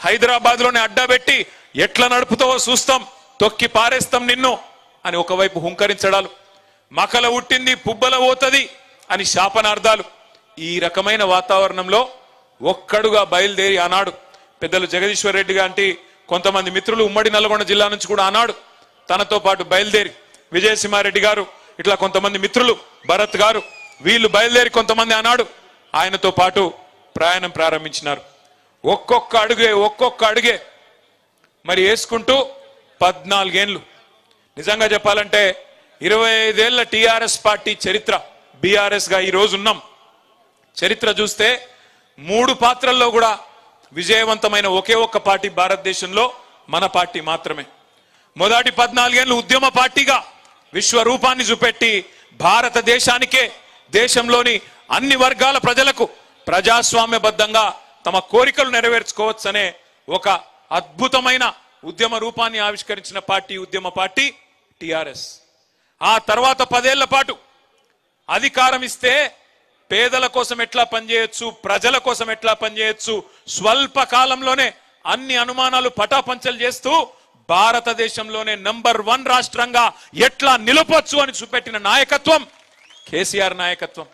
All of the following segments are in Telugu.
హైదరాబాద్ లోనే అడ్డబెట్టి ఎట్లా నడుపుతావో చూస్తాం, తొక్కి పారేస్తాం నిన్ను అని ఒకవైపు హుంకరించడాలు, మకల ఉట్టింది పుబ్బల పోతది అని శాపనార్థాలు. ఈ రకమైన వాతావరణంలో ఒక్కడుగా బయలుదేరి ఆనాడు పెద్దలు జగదీశ్వర్ రెడ్డి గాంటి కొంతమంది మిత్రులు ఉమ్మడి నల్గొండ జిల్లా నుంచి కూడా ఆనాడు తనతో పాటు బయలుదేరి, విజయసింహారెడ్డి గారు ఇట్లా కొంతమంది మిత్రులు, భరత్ గారు, వీళ్ళు బయలుదేరి కొంతమంది ఆనాడు ఆయనతో పాటు ప్రయాణం ప్రారంభించినారు. ఒక్కొక్క అడుగే మరి వేసుకుంటూ 14 ఏళ్ళు. నిజంగా చెప్పాలంటే 25 ఏళ్ల టిఆర్ఎస్ పార్టీ చరిత్ర, బీఆర్ఎస్ గా ఈ రోజు ఉన్నాం. చరిత్ర చూస్తే 3 పాత్రల్లో కూడా విజయవంతమైన ఒకే ఒక్క పార్టీ భారతదేశంలో మన పార్టీ మాత్రమే. మొదటి 14 ఏళ్ళు ఉద్యమ పార్టీగా విశ్వరూపాన్ని చూపెట్టి భారతదేశానికే, దేశంలోని అన్ని వర్గాల ప్రజలకు ప్రజాస్వామ్యబద్ధంగా తమ కోరికలు నెరవేర్చుకోవచ్చనే ఒక అద్భుతమైన ఉద్యమ రూపాన్ని ఆవిష్కరించిన పార్టీ ఉద్యమ పార్టీ టిఆర్ఎస్. ఆ తర్వాత 10 ఏళ్ల పాటు అధికారం ఇస్తే పేదల కోసం ఎట్లా పనిచేయొచ్చు, ప్రజల కోసం ఎట్లా పనిచేయొచ్చు, స్వల్ప కాలంలోనే అన్ని అనుమానాలు పటాపంచలు చేస్తూ భారతదేశంలోనే నంబర్ 1 రాష్ట్రంగా ఎట్లా నిలపొచ్చు అని చూపెట్టిన నాయకత్వం కేసీఆర్ నాయకత్వం.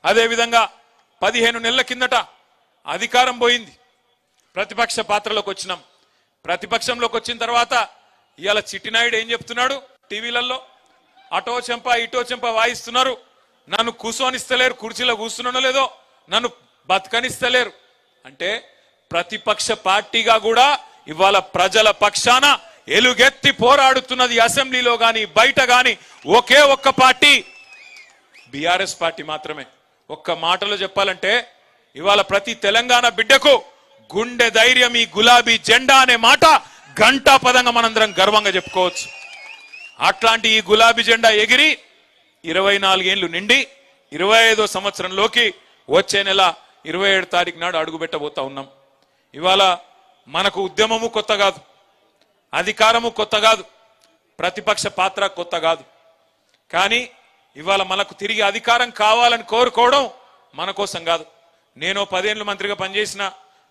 అదేవిధంగా 15 నెలల కిందట అధికారం పోయింది, ప్రతిపక్ష పాత్రలోకి వచ్చినాం. ప్రతిపక్షంలోకి వచ్చిన తర్వాత ఇవాళ చిట్టినాయుడు ఏం చెప్తున్నాడు, టీవీలలో అటో చెంప ఇటో చెంప వాయిస్తున్నారు, నన్ను కూర్చోనిస్తలేరు, కుర్చీలో కూర్చున్నానో లేదో నన్ను బతకనిస్తలేరు అంటే ప్రతిపక్ష పార్టీగా కూడా ఇవాళ ప్రజల పక్షాన ఎలుగెత్తి పోరాడుతున్నది అసెంబ్లీలో గాని బయట గాని ఒకే ఒక్క పార్టీ బీఆర్ఎస్ పార్టీ మాత్రమే. ఒక్క మాటలో చెప్పాలంటే ఇవాళ ప్రతి తెలంగాణ బిడ్డకు గుండె ధైర్యం ఈ గులాబీ జెండా అనే మాట గంటా పదంగా మనందరం గర్వంగా చెప్పుకోవచ్చు. అట్లాంటి ఈ గులాబీ జెండా ఎగిరి 24 ఏళ్లు నిండి 25వ సంవత్సరంలోకి వచ్చే నెల 27 తారీఖు నాడు అడుగుపెట్టబోతా ఉన్నాం. ఇవాళ మనకు ఉద్యమము కొత్త కాదు, అధికారము కొత్త కాదు, ప్రతిపక్ష పాత్ర కొత్త కాదు. కానీ ఇవాళ మనకు తిరిగి అధికారం కావాలని కోరుకోవడం మన కోసం కాదు. నేను 10 ఏళ్ళు మంత్రిగా పనిచేసిన,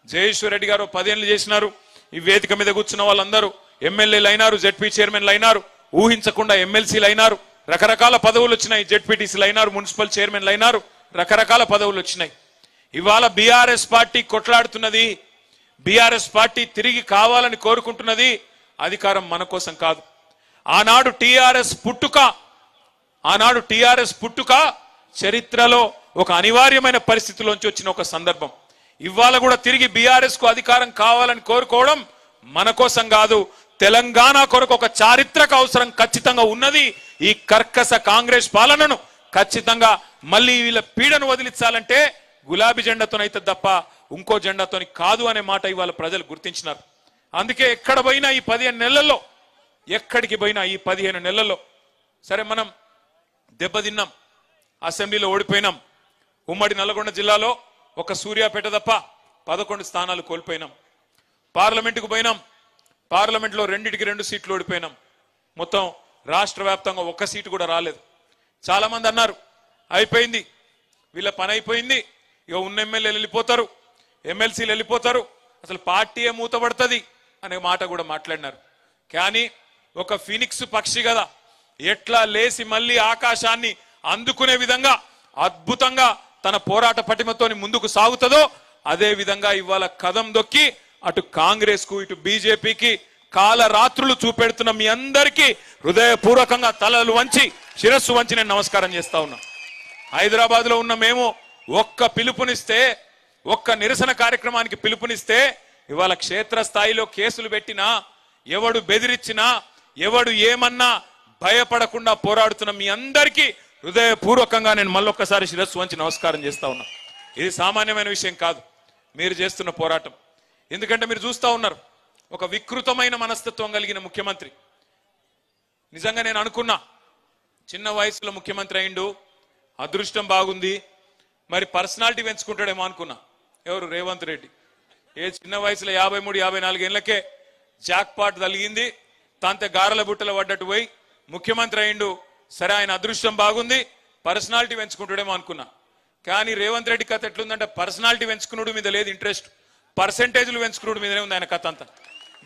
జయేశ్వర్ రెడ్డి గారు 10 ఏళ్ళు చేసినారు. ఈ వేదిక మీద కూర్చున్న వాళ్ళందరూ ఎమ్మెల్యేలు అయినారు, జెడ్పీ చైర్మన్లు అయినారు, ఊహించకుండా ఎమ్మెల్సీలు అయినారు, రకరకాల పదవులు వచ్చినాయి, జెడ్పీటీసీలు అయినారు, మున్సిపల్ చైర్మన్లు అయినారు, రకరకాల పదవులు వచ్చినాయి. ఇవాళ బీఆర్ఎస్ పార్టీ కొట్లాడుతున్నది, బీఆర్ఎస్ పార్టీ తిరిగి కావాలని కోరుకుంటున్నది అధికారం మన కోసం కాదు. ఆనాడు టిఆర్ఎస్ పుట్టుక చరిత్రలో ఒక అనివార్యమైన పరిస్థితిలోంచి వచ్చిన ఒక సందర్భం. ఇవాళ కూడా తిరిగి బీఆర్ఎస్ కు అధికారం కావాలని కోరుకోవడం మన కోసం కాదు, తెలంగాణ కొరకు ఒక చారిత్రక అవసరం ఖచ్చితంగా ఉన్నది. ఈ కర్కశ కాంగ్రెస్ పాలనను ఖచ్చితంగా మళ్ళీ వీళ్ళ పీడను వదిలించాలంటే గులాబీ జెండాతోనైతే తప్ప ఇంకో జెండాతోని కాదు అనే మాట ఇవాళ ప్రజలు గుర్తించినారు. అందుకే ఎక్కడ పోయినా ఈ 15 నెలల్లో, ఎక్కడికి పోయినా ఈ 15 నెలల్లో సరే మనం దెబ్బతిన్నాం, అసెంబ్లీలో ఓడిపోయినాం, ఉమ్మడి నల్గొండ జిల్లాలో ఒక సూర్యాపేట తప్ప 11 స్థానాలు కోల్పోయినాం. పార్లమెంటుకు పోయినాం, పార్లమెంట్లో 2 సీట్లు ఓడిపోయినాం. మొత్తం రాష్ట్ర వ్యాప్తంగా 1 సీటు కూడా రాలేదు. చాలా మంది అన్నారు అయిపోయింది, వీళ్ళ పని అయిపోయింది, ఇక ఉన్న ఎమ్మెల్యేలు వెళ్ళిపోతారు, ఎమ్మెల్సీలు వెళ్ళిపోతారు, అసలు పార్టీయే మూతపడుతుంది అనే మాట కూడా మాట్లాడినారు. కానీ ఒక ఫినిక్స్ పక్షి కదా, ఎట్లా లేసి మళ్ళీ ఆకాశాన్ని అందుకునే విధంగా అద్భుతంగా తన పోరాట పటిమతోని ముందుకు సాగుతుందో అదే విధంగా ఇవాళ కదం దొక్కి అటు కాంగ్రెస్ కు ఇటు బీజేపీకి కాలరాత్రులు చూపెడుతున్న మీ అందరికీ హృదయపూర్వకంగా తలలు వంచి శిరస్సు వంచి నేను నమస్కారం చేస్తా ఉన్నా. హైదరాబాద్ లో ఉన్న మేము ఒక్క పిలుపునిస్తే, ఒక్క నిరసన కార్యక్రమానికి పిలుపునిస్తే ఇవాళ క్షేత్రస్థాయిలో కేసులు పెట్టినా, ఎవడు బెదిరించినా, ఎవడు ఏమన్నా భయపడకుండా పోరాడుతున్న మీ అందరికీ హృదయపూర్వకంగా నేను మళ్ళొక్కసారి శిరస్సు వంచి నమస్కారం చేస్తా ఉన్నా. ఇది సామాన్యమైన విషయం కాదు మీరు చేస్తున్న పోరాటం. ఎందుకంటే మీరు చూస్తా ఉన్నారు ఒక వికృతమైన మనస్తత్వం కలిగిన ముఖ్యమంత్రి. నిజంగా నేను అనుకున్నా చిన్న వయసులో ముఖ్యమంత్రి అయిండు, అదృష్టం బాగుంది, మరి పర్సనాలిటీ పెంచుకుంటాడేమో అనుకున్నా. ఎవరు? రేవంత్ రెడ్డి. ఏ చిన్న వయసులో 53-54 ఏళ్లకే జాక్ పాట్ తలిగింది, తాంతే గారెల బుట్టలో పడ్డట్టు పోయి ముఖ్యమంత్రి అయిండు. సరే ఆయన అదృష్టం బాగుంది, పర్సనాలిటీ పెంచుకుంటాడేమో అనుకున్నా. కానీ రేవంత్ రెడ్డి కథ ఎట్లుందంటే పర్సనాలిటీ పెంచుకున్నాడు మీద లేదు ఇంట్రెస్ట్, పర్సెంటేజ్లు పెంచుకున్నాడు మీదనే ఉంది ఆయన కథ అంతా.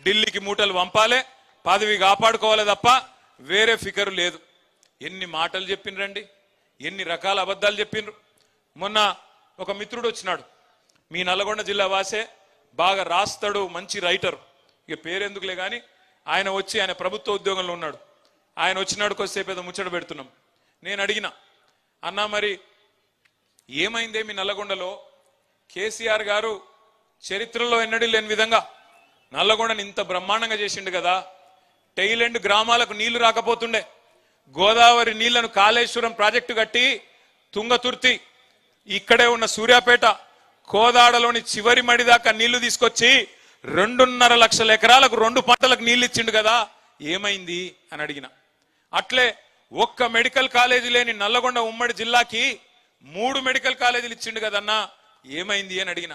ఢిల్లీకి మూటలు పంపాలే, పదవి కాపాడుకోవాలి తప్ప వేరే ఫికరు లేదు. ఎన్ని మాటలు చెప్పిండ్రండి, ఎన్ని రకాల అబద్ధాలు చెప్పిండ్రు. మొన్న ఒక మిత్రుడు వచ్చినాడు, మీ నల్లగొండ జిల్లా వాసే, బాగా రాస్తాడు, మంచి రైటర్, ఇక పేరెందుకులే కానీ ఆయన వచ్చి, ఆయన ప్రభుత్వ ఉద్యోగంలో ఉన్నాడు. ఆయన వచ్చినాడు, కొద్దిసేపు ఏదో ముచ్చట పెడుతున్నాం. నేను అడిగిన, అన్నా మరి ఏమైందే మీ నల్లగొండలో? కేసీఆర్ గారు చరిత్రలో ఎన్నడూ లేని విధంగా నల్లగొండని ఇంత బ్రహ్మాండంగా చేసిండు కదా, టైలెండ్ గ్రామాలకు నీళ్లు రాకపోతుండే, గోదావరి నీళ్లను కాళేశ్వరం ప్రాజెక్టు కట్టి తుంగతుర్తి, ఇక్కడే ఉన్న సూర్యాపేట, కోదాడలోని చివరి మడి దాకా నీళ్లు తీసుకొచ్చి 2.5 లక్షల ఎకరాలకు 2 పంటలకు నీళ్లు ఇచ్చిండు కదా, ఏమైంది అని అడిగిన. అట్లే ఒక్క మెడికల్ కాలేజీ లేని నల్లగొండ ఉమ్మడి జిల్లాకి 3 మెడికల్ కాలేజీలు ఇచ్చిండు కదన్నా, ఏమైంది అని అడిగిన.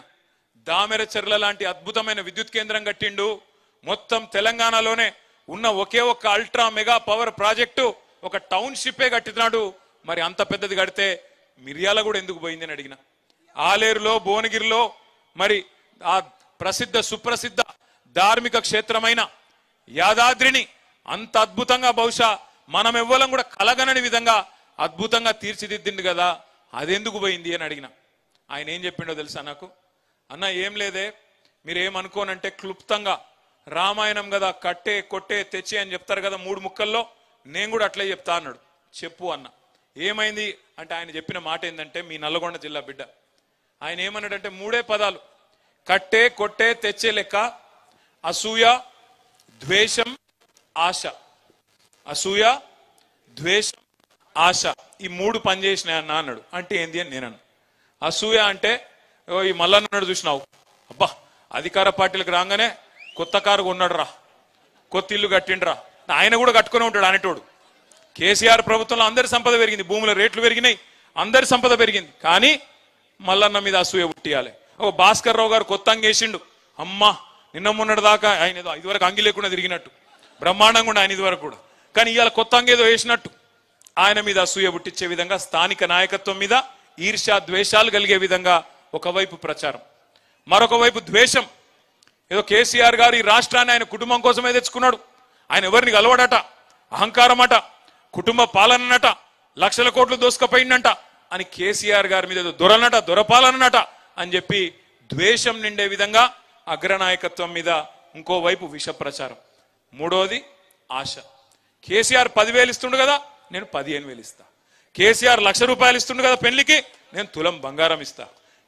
దామెరచెర్ల లాంటి అద్భుతమైన విద్యుత్ కేంద్రం కట్టిండు. మొత్తం తెలంగాణలోనే ఉన్న ఒకే ఒక్క అల్ట్రా మెగా పవర్ ప్రాజెక్టు ఒక టౌన్షిప్పే కట్టినాడు. మరి అంత పెద్దది కడితే మిర్యాల కూడా ఎందుకు పోయింది అని అడిగిన. ఆలేరులో, భువనగిరిలో మరి ఆ ప్రసిద్ధ సుప్రసిద్ధ ధార్మిక క్షేత్రమైన యాదాద్రిని అంత అద్భుతంగా, బహుశా మనం ఎవ్వరం కూడా కలగనని విధంగా అద్భుతంగా తీర్చిదిద్దిండు కదా, అదెందుకు పోయింది అని అడిగిన. ఆయన ఏం చెప్పిండో తెలుసా నాకు? అన్న ఏం లేదే, మీరేమనుకోనంటే క్లుప్తంగా రామాయణం కదా, కట్టే కొట్టే తెచ్చే అని చెప్తారు కదా 3 ముక్కల్లో, నేను కూడా అట్లే చెప్తా అన్నాడు. చెప్పు అన్న. ఏమైంది అంటే ఆయన చెప్పిన మాట ఏంటంటే, మీ నల్లగొండ జిల్లా బిడ్డ ఆయన ఏమన్నాడంటే 3 పదాలు, కట్టే కొట్టే తెచ్చే లెక్క, అసూయ ద్వేషం ఆశ. అసూయ ద్వేషం ఆశ, ఈ 3 పనిచేసినాయి అన్న అన్నాడు. అంటే ఏంది అని నేను అన్నా. అసూయ అంటే ఈ మల్లన్నాడు చూసినావు, అబ్బా అధికార పార్టీలకు రాగానే కొత్త కారు కొన్నాడు రా, కొత్త ఇల్లు కట్టిండ్రా, ఆయన కూడా కట్టుకునే ఉంటాడు అనేటోడు. కేసీఆర్ ప్రభుత్వంలో అందరి సంపద పెరిగింది, భూముల రేట్లు పెరిగినాయి, అందరి సంపద పెరిగింది, కానీ మల్లన్న మీద అసూయ పుట్టియాలి. ఓ భాస్కర్ రావు గారు కొత్త అంగేసిండు, అమ్మా నిన్న మొన్నటి దాకా ఆయన ఏదో ఇదివరకు అంగి లేకుండా తిరిగినట్టు బ్రహ్మాండంగా ఉండే ఆయన ఇదివరకు కూడా, కానీ ఇవాళ కొత్త అంగేదో వేసినట్టు ఆయన మీద అసూయ పుట్టించే విధంగా స్థానిక నాయకత్వం మీద ఈర్ష్య ద్వేషాలు కలిగే విధంగా ఒకవైపు ప్రచారం, మరొక వైపు ద్వేషం. ఏదో కేసీఆర్ గారు ఈ రాష్ట్రాన్ని ఆయన కుటుంబం కోసమే తెచ్చుకున్నాడు, ఆయన ఎవరిని కలవడట, అహంకారం అట, కుటుంబ పాలనట, లక్షల కోట్లు దోసుకపోయిందంట అని కేసీఆర్ గారి మీద ఏదో దొరనట, దొరపాలనట అని చెప్పి ద్వేషం నిండే విధంగా అగ్రనాయకత్వం మీద ఇంకోవైపు విష ప్రచారం. మూడోది ఆశ. కేసీఆర్ 10,000 ఇస్తుండు కదా, నేను 15,000 ఇస్తా. కేసీఆర్ ₹1,00,000 ఇస్తుండు కదా పెళ్లికి, నేను తులం బంగారం ఇస్తా.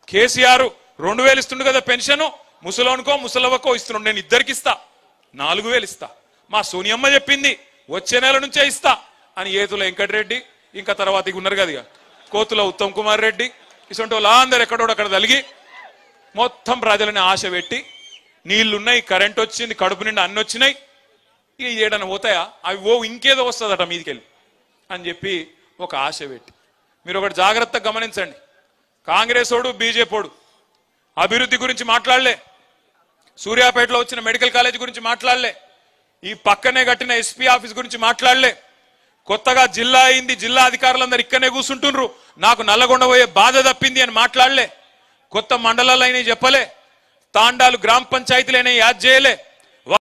కేసీఆర్ 2,000 ఇస్తుండు కదా పెన్షన్, ముసలోనుకో ముసలవ్వకో ఇస్తున్నాడు, నేను ఇద్దరికి ఇస్తా, 4,000 ఇస్తా. మా సోనియమ్మ చెప్పింది వచ్చే నెల నుంచే ఇస్తా అని ఏతుల వెంకటరెడ్డి, ఇంకా తర్వాత ఇక ఉన్నారు కదా కోతుల ఉత్తమ్ కుమార్ రెడ్డి, ఇటువంటి వాళ్ళు అందరు ఎక్కడోడు అక్కడ తలిగి మొత్తం ప్రజలని ఆశ పెట్టి, నీళ్లున్నాయి, కరెంట్ వచ్చింది, కడుపు నిండా అన్ని వచ్చినాయి, ఇక ఏడన్నా పోతాయా, అవి ఇంకేదో వస్తుందట మీదికెళ్ళి అని చెప్పి ఒక ఆశ పెట్టి. మీరు ఒకటి జాగ్రత్తగా గమనించండి, కాంగ్రెస్ ఓడు బీజేపీడు అభివృద్ధి గురించి మాట్లాడలే, సూర్యాపేటలో వచ్చిన మెడికల్ కాలేజ్ గురించి మాట్లాడలే, ఈ పక్కనే కట్టిన ఎస్పీ ఆఫీస్ గురించి మాట్లాడలే, కొత్తగా జిల్లా అయింది, జిల్లా అధికారులందరూ ఇక్కడనే కూర్చుంటుండ్రు, నాకు నల్లగొండ పోయే బాధ తప్పింది అని మాట్లాడలే, కొత్త మండలాలు అయినా చెప్పలే, తాండాలు గ్రామ పంచాయతీలైనా యాద్ చేయలే,